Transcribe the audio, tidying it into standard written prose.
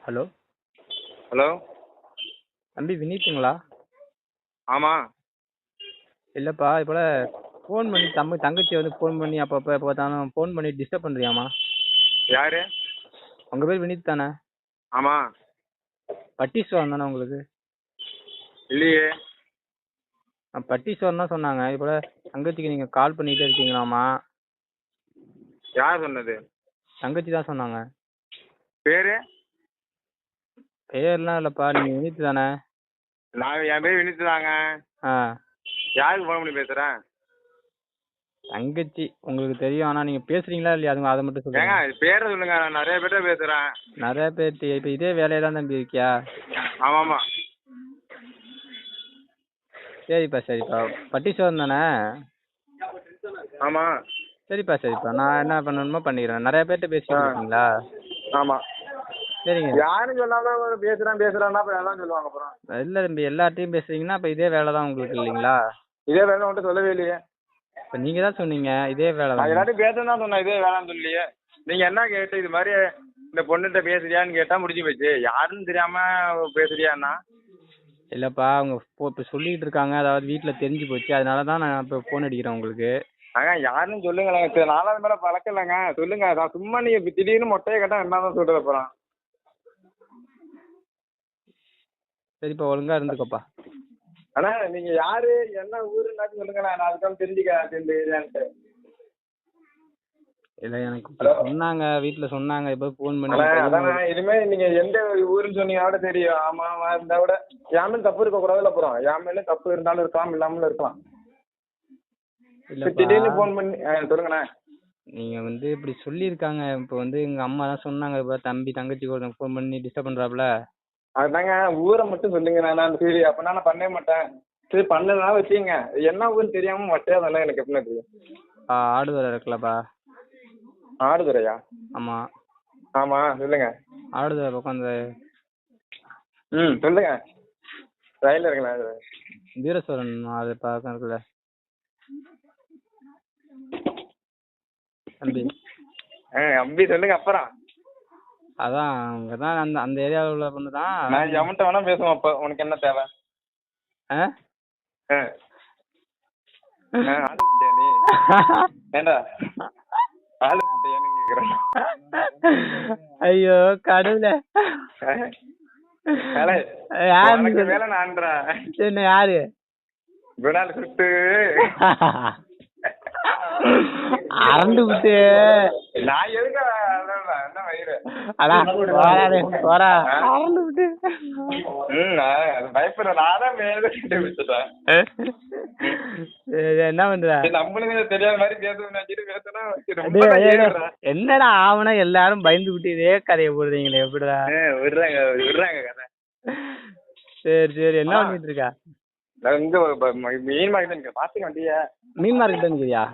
Hello hello தம்பி வினீத்துங்களா? ஆமாம். இல்லைப்பா இப்போல ஃபோன் பண்ணி தங்கச்சி வந்து ஃபோன் பண்ணி அப்பப்போ எப்போ பார்த்தாலும் ஃபோன் பண்ணி டிஸ்டர்ப் பண்ணுறியாம்மா? யார்? உங்கள் பேர் வினீத் தானே? ஆமாம். பட்டீஸ்வரன் தானே உங்களுக்கு? இல்லையே. பட்டீஸ்வரன் தான் சொன்னாங்க. இப்போல தங்கச்சிக்கு நீங்கள் கால் பண்ணிகிட்டே இருக்கீங்களாம்மா? யார் சொன்னது? தங்கச்சி தான் சொன்னாங்க. பேர்? பேர்லாம் இல்லைப்பா, நீங்கள் வினீத் தானே? என் பேர் வினித்து தாங்க. ஆ, யாருக்கு ஃபோன் பண்ணி பேசுகிறேன்? தங்கச்சி உங்களுக்கு தெரியும். ஆனால் நீங்கள் பேசுகிறீங்களா இல்லையா அதை மட்டும் ஏங்க சொல்லுங்கள். பேரை சொல்லுங்க, நான் நிறைய பேர்ட்ட பேசுகிறேன். நிறையா பேர்த்து இப்போ இதே வேலையை தான் தம்பி இருக்கியா? ஆமாம்மா. சரிப்பா பட்டீஸ்வரன் தானே? ஆமாம். சரிப்பா நான் என்ன பண்ணணுமோ பண்ணிக்கிறேன். நிறைய பேர்கிட்ட பேசிட்டு இருக்கீங்களா? ஆமாம். சரிங்க. யாரும் சொல்லாமல் பேசுகிறான்னா அப்புறம் எல்லாம் சொல்லுவாங்க அப்புறம். இல்லை தம்பி, எல்லார்ட்டையும் பேசுறீங்கன்னா இப்போ இதே வேலை தான் உங்களுக்கு இல்லைங்களா? இதே வேலை உன்கிட்ட சொல்லவே இல்லையே. இப்போ நீங்கள் தான் சொன்னீங்க இதே வேலை நான் தான். எல்லாத்தையும் பேசணும் தான் சொன்னேன், இதே வேலைன்னு சொல்லியே. நீங்கள் என்ன கேட்டு இது மாதிரி இந்த பொண்ணுகிட்ட பேசுறியான்னு கேட்டால் முடிஞ்சு போச்சு. யாருன்னு தெரியாமல் பேசுறியான்னா? இல்லைப்பா அவங்க இப்போ சொல்லிகிட்டு இருக்காங்க, அதாவது வீட்டில் தெரிஞ்சு போச்சு, அதனால தான் நான் இப்போ ஃபோன் அடிக்கிறேன் உங்களுக்கு. யாருன்னு சொல்லுங்களேங்க. சரி, நாலாவது மேலே பழக்கம் இல்லைங்க, சொல்லுங்க. நான் சும்மா நீங்கள் திடீர்னு மொட்டையை கேட்டால் என்ன தான் சொல்கிறது அப்புறம்? சரிப்பா ஒழுங்காக இருந்துக்கப்பா. அண்ணா நீங்கள் யார் என்ன ஊருன்னாச்சும் சொல்லுங்களேன், நான் அதுக்காக தெரிஞ்சுக்கிறேன் இந்த ஏரியான்ட்டு. இல்லை எனக்கு இப்போ சொன்னாங்க, வீட்டில் சொன்னாங்க, இப்போ ஃபோன் பண்ணி. அதானே இனிமேல் நீங்கள் எந்த ஊருன்னு சொன்னீங்கன்னா தெரியும். ஆமாம் இருந்தால் கூட என் மேலும் தப்பு இருக்கக்கூடாதுல்ல. அப்புறம் என் மேலும் தப்பு இருந்தாலும் இருக்கலாம், இல்லாமலும் இருக்கலாம். திடீர்னு ஃபோன் பண்ணி சொல்லுங்கண்ணே. நீங்கள் வந்து இப்படி சொல்லியிருக்காங்க. இப்போ வந்து எங்கள் அம்மா தான் சொன்னாங்க, இப்போ தங்கச்சிக்கு ஒருத்தன் ஃபோன் பண்ணி டிஸ்டர்ப் பண்ணுறாப்புல. அதுதாங்க ஊரை மட்டும் சொல்லுங்கண்ணே. நான் சரி அப்படின்னா நான் பண்ணவே மாட்டேன். சரி பண்ணதுனால வச்சுங்க, என்ன ஊருன்னு தெரியாமல் மட்டையாதானே எனக்கு எப்படின்னா தெரியும். ஆடுதுறை இருக்குல்லப்பா? ஆடுதுறையா? ஆமாம். ஆமாம் சொல்லுங்க. ஆடுதுறை பக்கம் அந்த சொல்லுங்க. ரயில் இருக்குண்ணா வீரேஸ்வரன் அது பக்கம் இருக்குல்ல தம்பி? அம்பி சொல்லுங்க. அப்புறம் அதான் அங்கே தான் அந்த ஏரியாவில் உள்ள பொண்ணு தான். நான் எவன்கிட்ட வேணா பேசுவேன். அப்போ உனக்கு என்ன தேவை? ஆளு குட்டியா நீ? ஏண்டா ஆளு குட்டியான்னு கேக்குறேன். ஐயோ கடவுளே, வேலை நான்றா என்ன யாரு? விடால் சுட்டு அரண்டு விட்டு நான் எதுக்கு என்ன வயிறு அரண்டு விட்டு பயப்படுற நாதான் மேல வச்சுட்டேன். என்ன பண்ற? நம்மளுக்கு தெரியாத மாதிரி பேசுனா என்னடா ஆவணா எல்லாரும் பயந்து விட்டு இதே கதையை போடுறீங்களே எப்படிடா? விடுறாங்க கதை. சரி என்ன பண்ணிட்டு இருக்கா? இங்க மீன் மார்க்கெட் பாத்துக்க வண்டியா? மீன் மார்க்கெட் நிக்கிறியா?